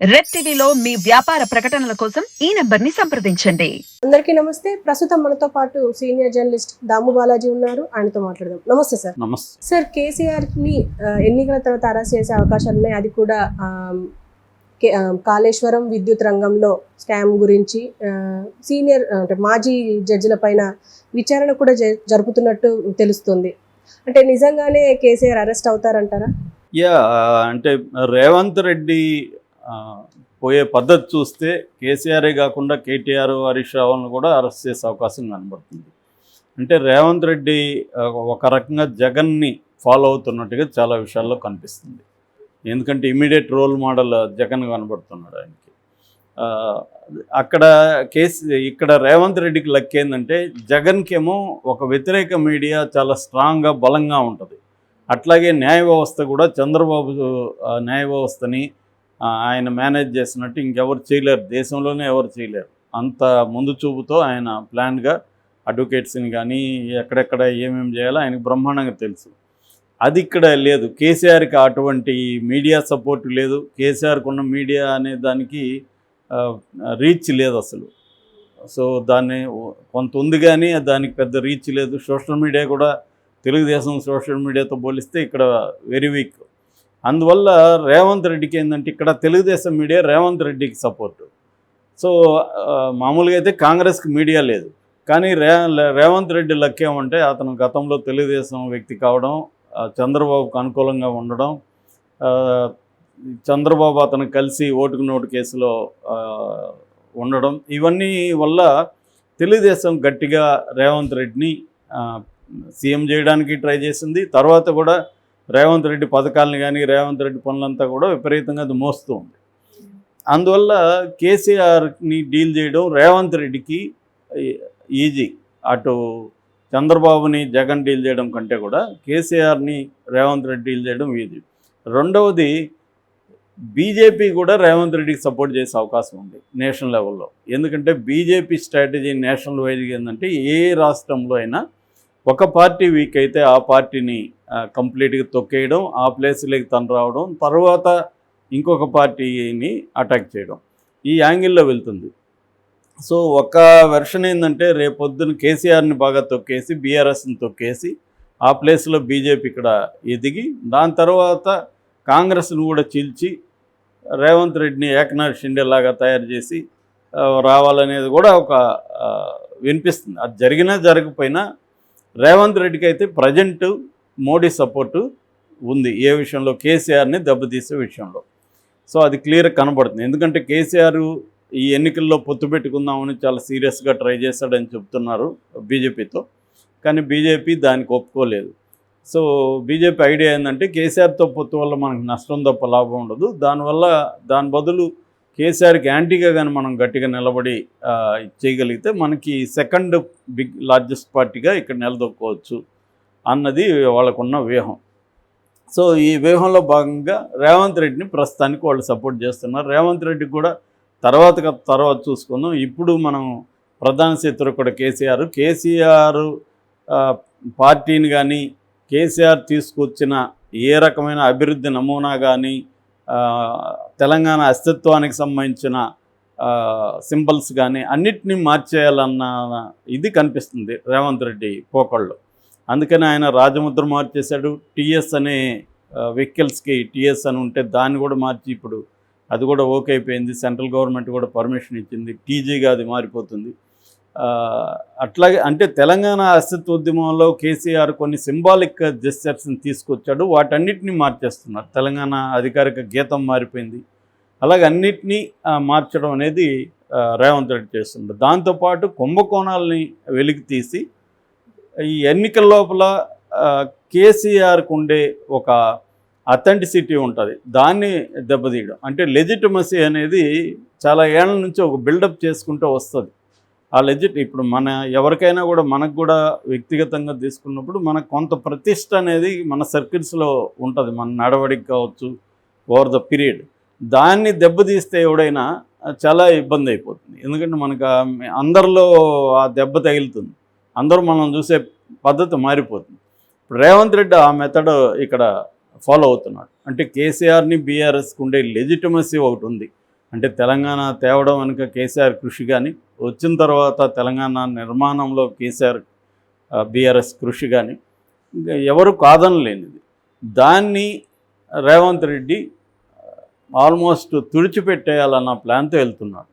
Red టీవీలో మీ వ్యాపార ప్రకటనల కోసం ఈ నంబర్ని సంప్రదించండి. అందరికీ నమస్తే. ప్రస్తుతం మనతో పాటు సీనియర్ జర్నలిస్ట్ దాము బాలాజీ ఉన్నారు. ఆయనతో మాట్లాడదాం. నమస్తే సార్. నమస్తే సార్, కేసీఆర్ ని ఎన్నికల తర్వాత అరెస్ట్ చేసే అవకాశాలు ఉన్నాయి. అది కూడా కాళేశ్వరం విద్యుత్ రంగంలో స్కామ్ గురించి సీనియర్ అంటే మాజీ జడ్జిల పైన విచారణ కూడా జరుపుతున్నట్టు తెలుస్తుంది. అంటే నిజంగానే కేసీఆర్ అరెస్ట్ అవుతారంటారా? అంటే రేవంత్ రెడ్డి పోయే పద్ధతి చూస్తే కేసీఆరే కాకుండా కేటీఆర్, హరీష్ రావులను కూడా అరెస్ట్ చేసే అవకాశం కనబడుతుంది. అంటే రేవంత్ రెడ్డి ఒక రకంగా జగన్ని ఫాలో అవుతున్నట్టుగా చాలా విషయాల్లో కనిపిస్తుంది. ఎందుకంటే ఇమీడియట్ రోల్ మోడల్ జగన్ కనబడుతున్నాడు ఆయనకి. ఇక్కడ రేవంత్ రెడ్డికి లక్ ఏంటంటే జగన్కేమో ఒక వ్యతిరేక మీడియా చాలా స్ట్రాంగ్గా బలంగా ఉంటుంది. అట్లాగే న్యాయ వ్యవస్థ కూడా చంద్రబాబు న్యాయ వ్యవస్థని ఆయన మేనేజ్ చేసినట్టు ఇంకెవరు చేయలేరు, దేశంలోనే ఎవరు చేయలేరు. అంత ముందు చూపుతో ఆయన ప్లాన్గా అడ్వకేట్స్ని కానీ ఎక్కడెక్కడ ఏమేమి చేయాలో ఆయనకు బ్రహ్మాండంగా తెలుసు. అది ఇక్కడ లేదు. కేసీఆర్కి అటువంటి మీడియా సపోర్ట్ లేదు. కేసీఆర్కి ఉన్న మీడియా అనే దానికి రీచ్ లేదు అసలు. సో దాన్ని కొంత ఉంది కానీ దానికి పెద్ద రీచ్ లేదు. సోషల్ మీడియా కూడా తెలుగుదేశం సోషల్ మీడియాతో పోలిస్తే ఇక్కడ వెరీ వీక్. అందువల్ల రేవంత్ రెడ్డికి ఏంటంటే ఇక్కడ తెలుగుదేశం మీడియా రేవంత్ రెడ్డికి సపోర్టు. సో మామూలుగా అయితే కాంగ్రెస్కి మీడియా లేదు. కానీ రేవంత్ రెడ్డి లక్ష్యమంటే అతను గతంలో తెలుగుదేశం వ్యక్తి కావడం, చంద్రబాబుకు అనుకూలంగా ఉండడం, చంద్రబాబు అతను కలిసి ఓటుకు నోటు కేసులో ఉండడం, ఇవన్నీ వల్ల తెలుగుదేశం గట్టిగా రేవంత్ రెడ్డిని సీఎం చేయడానికి ట్రై చేసింది. తర్వాత కూడా రేవంత్ రెడ్డి పథకాలను కానీ రేవంత్ రెడ్డి పనులంతా కూడా విపరీతంగా అది మోస్తూ ఉంది. అందువల్ల కేసీఆర్ని డీల్ చేయడం రేవంత్ రెడ్డికి ఈజీ. అటు చంద్రబాబుని జగన్ డీల్ చేయడం కంటే కూడా కేసీఆర్ని రేవంత్ రెడ్డి డీల్ చేయడం ఈజీ. రెండవది, బీజేపీ కూడా రేవంత్ రెడ్డికి సపోర్ట్ చేసే అవకాశం ఉంది నేషనల్ లెవెల్లో. ఎందుకంటే బీజేపీ స్ట్రాటజీ నేషనల్ వైజ్గా ఏంటంటే ఏ రాష్ట్రంలో అయినా ఒక పార్టీ వీక్ అయితే ఆ పార్టీని కంప్లీట్గా తొక్కేయడం, ఆ ప్లేస్లోకి తను రావడం, తర్వాత ఇంకొక పార్టీని అటాక్ చేయడం, ఈ యాంగిల్లో వెళ్తుంది. సో ఒక వెర్షన్ ఏంటంటే రేపొద్దున కేసీఆర్ని బాగా తొక్కేసి బీఆర్ఎస్ని తొక్కేసి ఆ ప్లేస్లో బీజేపీ ఇక్కడ ఎదిగి దాని తర్వాత కాంగ్రెస్ను కూడా చీల్చి రేవంత్ రెడ్డిని ఏకనాథ్ షిండే లాగా తయారు చేసి రావాలనేది కూడా ఒక వినిపిస్తుంది. అది జరిగినా జరగకపోయినా రేవంత్ రెడ్డికి అయితే ప్రజెంట్ మోడీ సపోర్టు ఉంది ఏ విషయంలో, కేసీఆర్ని దెబ్బతీసే విషయంలో. సో అది క్లియర్గా కనబడుతుంది. ఎందుకంటే కేసీఆర్ ఈ ఎన్నికల్లో పొత్తు పెట్టుకుందామని చాలా సీరియస్గా ట్రై చేశాడని చెప్తున్నారు బీజేపీతో. కానీ బీజేపీ దానికి ఒప్పుకోలేదు. సో బీజేపీ ఐడియా ఏంటంటే కేసీఆర్తో పొత్తు వల్ల మనకు నష్టం తప్ప లాభం ఉండదు. దాని బదులు కేసీఆర్కి యాంటీగా కానీ మనం గట్టిగా నిలబడి చేయగలిగితే మనకి సెకండ్ లార్జెస్ట్ పార్టీగా ఇక్కడ నిలదొక్కోవచ్చు అన్నది వాళ్ళకున్న వ్యూహం. సో ఈ వ్యూహంలో భాగంగా రేవంత్ రెడ్డిని ప్రస్తుతానికి వాళ్ళు సపోర్ట్ చేస్తున్నారు. రేవంత్ రెడ్డికి కూడా తర్వాత చూసుకుందాం. ఇప్పుడు మనం ప్రధాన శత్రువు కూడా కేసీఆర్ పార్టీని కానీ కేసీఆర్ తీసుకొచ్చిన ఏ రకమైన అభివృద్ధి నమూనా కానీ తెలంగాణ అస్తిత్వానికి సంబంధించిన సింబల్స్ కానీ అన్నిటినీ మార్చేయాలన్న ఇది కనిపిస్తుంది రేవంత్ రెడ్డి పోకళ్ళు. అందుకని ఆయన రాజముద్ర మార్చేశాడు. టీఎస్ అనే వెహికల్స్కి టీఎస్ అని ఉంటే దాన్ని కూడా మార్చి ఇప్పుడు అది కూడా ఓకే అయిపోయింది. సెంట్రల్ గవర్నమెంట్ కూడా పర్మిషన్ ఇచ్చింది. టీజీగా అది మారిపోతుంది. అట్లాగే అంటే తెలంగాణ అస్తిత్వోద్యమంలో కేసీఆర్ కొన్ని సింబాలిక్ జెస్చర్స్ని తీసుకొచ్చాడు. వాటన్నిటినీ మార్చేస్తున్నారు. తెలంగాణ అధికారిక గీతం మారిపోయింది. అలాగే అన్నిటినీ మార్చడం అనేది రేవంత్ రెడ్డి చేస్తున్నారు. దాంతోపాటు కుంభకోణాలని వెలికి తీసి ఈ ఎన్నికల లోపల కేసీఆర్కు ఉండే ఒక అథెంటిసిటీ ఉంటుంది, దాన్ని దెబ్బతీయడం. అంటే లెజిటిమసీ అనేది చాలా ఏళ్ళ నుంచి ఒక బిల్డప్ చేసుకుంటూ వస్తుంది. ఆ ఇప్పుడు ఎవరికైనా కూడా మనకు కూడా వ్యక్తిగతంగా తీసుకున్నప్పుడు మనకు కొంత ప్రతిష్ట అనేది మన సర్కిల్స్లో ఉంటుంది, మన నడవడికి కావచ్చు ఓవర్ ద పీరియడ్. దాన్ని దెబ్బతీస్తే ఎవడైనా చాలా ఇబ్బంది అయిపోతుంది. ఎందుకంటే మనకు అందరిలో ఆ దెబ్బ తగులుతుంది, అందరూ మనం చూసే పద్ధతి మారిపోతుంది. ఇప్పుడు రేవంత్ రెడ్డి ఆ మెథడ్ ఇక్కడ ఫాలో అవుతున్నాడు. అంటే కేసీఆర్ని బీఆర్ఎస్కి ఉండే లెజిటిమసీ ఒకటి ఉంది, అంటే తెలంగాణ తేవడం వెనుక కేసీఆర్ కృషి కానీ, వచ్చిన తర్వాత తెలంగాణ నిర్మాణంలో కేసీఆర్ బీఆర్ఎస్ కృషి కానీ ఇంకా ఎవరు కాదనలేనిది. దాన్ని రేవంత్ రెడ్డి ఆల్మోస్ట్ తుడిచిపెట్టేయాలన్న ప్లాన్తో వెళ్తున్నాడు.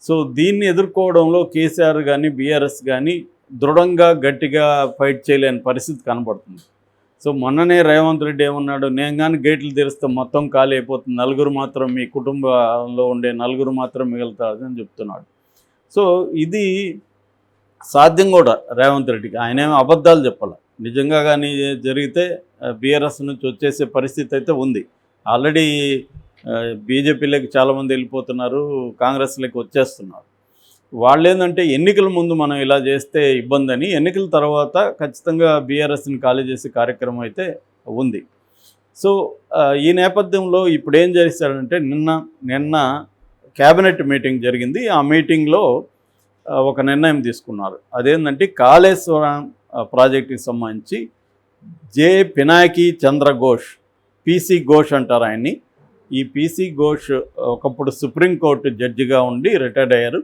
సో దీన్ని ఎదుర్కోవడంలో కేసీఆర్ కానీ బీఆర్ఎస్ కానీ దృఢంగా గట్టిగా ఫైట్ చేయలేని పరిస్థితి కనబడుతుంది. సో మొన్ననే రేవంత్ రెడ్డి ఏమన్నాడు, నేను కానీ గేట్లు తెరిస్తే మొత్తం ఖాళీ అయిపోతుంది, నలుగురు మాత్రం మీ కుటుంబంలో ఉండే నలుగురు మాత్రం మిగులుతారు అని చెప్తున్నాడు. సో ఇది సాధ్యం కూడా రేవంత్ రెడ్డికి. ఆయనేమో అబద్ధాలు చెప్పాలి. నిజంగా కానీ జరిగితే బీఆర్ఎస్ నుంచి వచ్చేసే పరిస్థితి అయితే ఉంది. ఆల్రెడీ బీజేపీలోకి చాలామంది వెళ్ళిపోతున్నారు, కాంగ్రెస్లోకి వచ్చేస్తున్నారు. వాళ్ళు ఏంటంటే ఎన్నికల ముందు మనం ఇలా చేస్తే ఇబ్బంది అని, ఎన్నికల తర్వాత ఖచ్చితంగా బీఆర్ఎస్ని ఖాళీ చేసే కార్యక్రమం అయితే ఉంది. సో ఈ నేపథ్యంలో ఇప్పుడు ఏం చేశారంటే నిన్న క్యాబినెట్ మీటింగ్ జరిగింది. ఆ మీటింగ్లో ఒక నిర్ణయం తీసుకున్నారు. అదేంటంటే కాళేశ్వరం ప్రాజెక్టుకి సంబంధించి జే పినాకి చంద్ర ఘోష్, పీసీ ఘోష్ అంటారు ఆయన్ని. ఈ పీసీ ఘోష్ ఒకప్పుడు సుప్రీంకోర్టు జడ్జిగా ఉండి రిటైర్డ్ అయ్యారు.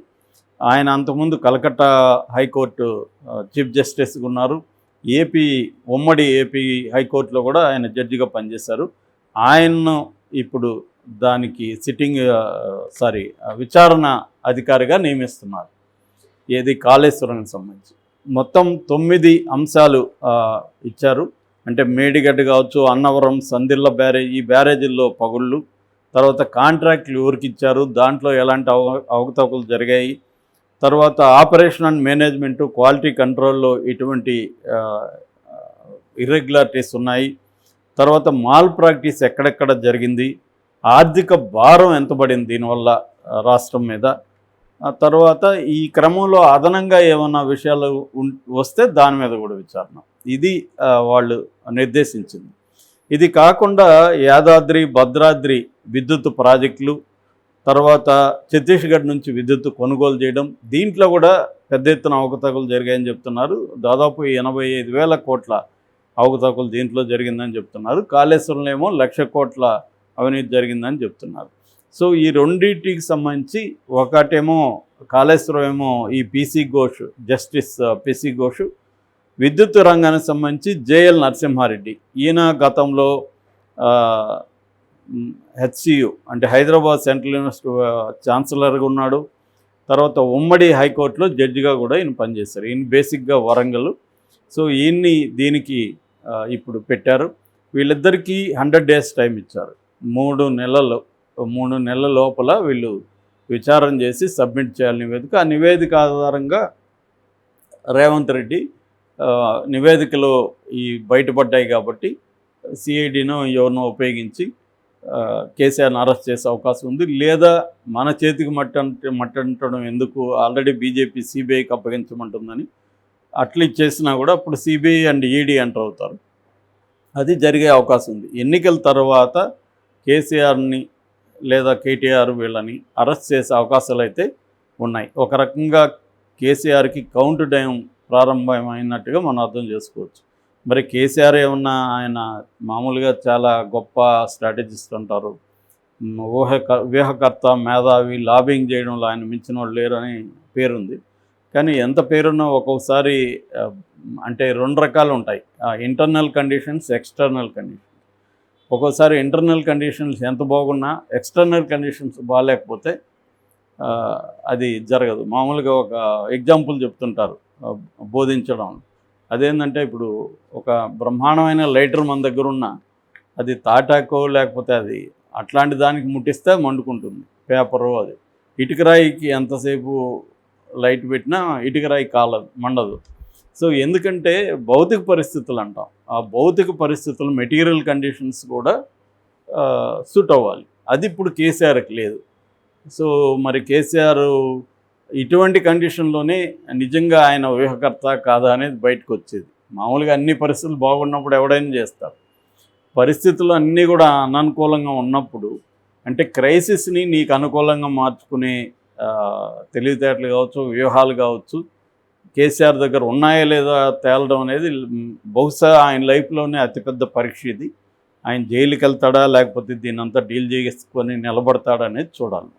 ఆయన అంతకుముందు కలకత్తా హైకోర్టు చీఫ్ జస్టిస్గా ఉన్నారు. ఉమ్మడి ఏపీ హైకోర్టులో కూడా ఆయన జడ్జిగా పనిచేశారు. ఆయన్ను ఇప్పుడు దానికి విచారణ అధికారిగా నియమిస్తున్నారు. ఏది కాళేశ్వరానికి సంబంధించి మొత్తం 9 అంశాలు ఇచ్చారు. అంటే మేడిగడ్డ కావచ్చు, అన్నవరం, సందిళ్ళ బ్యారేజ్, ఈ బ్యారేజీల్లో పగుళ్ళు, తర్వాత కాంట్రాక్టులు ఎవరికి ఇచ్చారు, దాంట్లో ఎలాంటి అవకతవకలు జరిగాయి, తర్వాత ఆపరేషన్ అండ్ మేనేజ్మెంటు, క్వాలిటీ కంట్రోల్లో ఎటువంటి ఇర్రెగ్యులారిటీస్ ఉన్నాయి, తర్వాత మాల్ ప్రాక్టీస్ ఎక్కడెక్కడ జరిగింది, ఆర్థిక భారం ఎంత పడింది దీనివల్ల రాష్ట్రం మీద, తర్వాత ఈ క్రమంలో అదనంగా ఏమన్నా విషయాలు వస్తే దాని మీద కూడా విచారణ. ఇది వాళ్ళు నిర్దేశించింది. ఇది కాకుండా యాదాద్రి, భద్రాద్రి విద్యుత్ ప్రాజెక్టులు, తర్వాత ఛత్తీస్గఢ్ నుంచి విద్యుత్ కొనుగోలు చేయడం, దీంట్లో కూడా పెద్ద ఎత్తున అవకతవకలు జరిగాయని చెప్తున్నారు. దాదాపు 85,000 కోట్ల అవకతవకలు దీంట్లో జరిగిందని చెప్తున్నారు. కాళేశ్వరంలో ఏమో 1,00,000 కోట్ల అవినీతి జరిగిందని చెప్తున్నారు. సో ఈ రెండింటికి సంబంధించి ఒకటేమో కాళేశ్వరం ఏమో ఈ PC Ghosh, justice PC Ghosh, విద్యుత్ రంగానికి సంబంధించి జేఎల్ నరసింహారెడ్డి, ఈయన గతంలో హెచ్సియు అంటే హైదరాబాద్ సెంట్రల్ యూనివర్సిటీ ఛాన్సలర్గా ఉన్నాడు. తర్వాత ఉమ్మడి హైకోర్టులో జడ్జిగా కూడా ఈయన పనిచేశారు. ఈయన బేసిక్గా వరంగల్. సో ఈయన్ని దీనికి ఇప్పుడు పెట్టారు. వీళ్ళిద్దరికీ 100 days టైం ఇచ్చారు. 3 నెలల లోపల వీళ్ళు విచారణ చేసి సబ్మిట్ చేయాలి నివేదిక. ఆ నివేదిక ఆధారంగా రేవంత్ రెడ్డి నివేదికలో ఈ బయటపడ్డాయి కాబట్టి సిఐడినో ఎవరినో ఉపయోగించి కేసీఆర్ని అరెస్ట్ చేసే అవకాశం ఉంది. లేదా మన చేతికి మట్టంటడం ఎందుకు, ఆల్రెడీ బీజేపీ సిబిఐకి అప్పగించమంటుందని అట్లా ఇచ్చేసినా కూడా అప్పుడు సిబిఐ అండ్ ఈడీ ఎంటర్ అవుతారు. అది జరిగే అవకాశం ఉంది. ఎన్నికల తర్వాత కేసీఆర్ని లేదా కేటీఆర్ వీళ్ళని అరెస్ట్ చేసే అవకాశాలు అయితే ఉన్నాయి. ఒక రకంగా కేసీఆర్కి కౌంట్ టైం ప్రారంభమైనట్టుగా మనం అర్థం చేసుకోవచ్చు. మరి కేసీఆర్ ఏమన్నా, ఆయన మామూలుగా చాలా గొప్ప స్ట్రాటజిస్ట్ అంటారు, వ్యూహకర్త, మేధావి, లాబింగ్ చేయడంలో ఆయన మించిన వాళ్ళు లేరు అని పేరుంది. కానీ ఎంత పేరున్నా ఒక్కొక్కసారి అంటే 2 రకాలు ఉంటాయి, ఇంటర్నల్ కండిషన్స్, ఎక్స్టర్నల్ కండిషన్స్. ఒక్కోసారి ఇంటర్నల్ కండిషన్స్ ఎంత బాగున్నా ఎక్స్టర్నల్ కండిషన్స్ బాగాలేకపోతే అది జరగదు. మామూలుగా ఒక ఎగ్జాంపుల్ చెప్తుంటారు బోధించడం. అదేంటంటే ఇప్పుడు ఒక బ్రహ్మాండమైన లైటర్ మన దగ్గర ఉన్న, అది తాటాకో లేకపోతే అది అట్లాంటి దానికి ముట్టిస్తే మండుకుంటుంది, పేపరు. అది ఇటుకరాయికి ఎంతసేపు లైట్ పెట్టినా ఇటుకరాయి మండదు. సో ఎందుకంటే భౌతిక పరిస్థితులు అంటాం, ఆ భౌతిక పరిస్థితులు, మెటీరియల్ కండిషన్స్ కూడా సూట్ అవ్వాలి. అది ఇప్పుడు కేసీఆర్కి లేదు. సో మరి కేసీఆర్ ఇటువంటి కండిషన్లోనే నిజంగా ఆయన వ్యూహకర్త కాదా అనేది బయటకు వచ్చేది. మామూలుగా అన్ని పరిస్థితులు బాగున్నప్పుడు ఎవడైనా చేస్తారు. పరిస్థితులు అన్నీ కూడా అననుకూలంగా ఉన్నప్పుడు, అంటే క్రైసిస్ని నీకు అనుకూలంగా మార్చుకునే తెలివితేటలు కావచ్చు, వ్యూహాలు కావచ్చు, కేసీఆర్ దగ్గర ఉన్నాయా లేదా తేలడం అనేది బహుశా ఆయన లైఫ్లోనే అతిపెద్ద పరీక్ష ఇది. ఆయన జైలుకి వెళ్తాడా లేకపోతే దీన్ని అంతా డీల్ చేసుకొని నిలబడతాడా అనేది చూడాలి.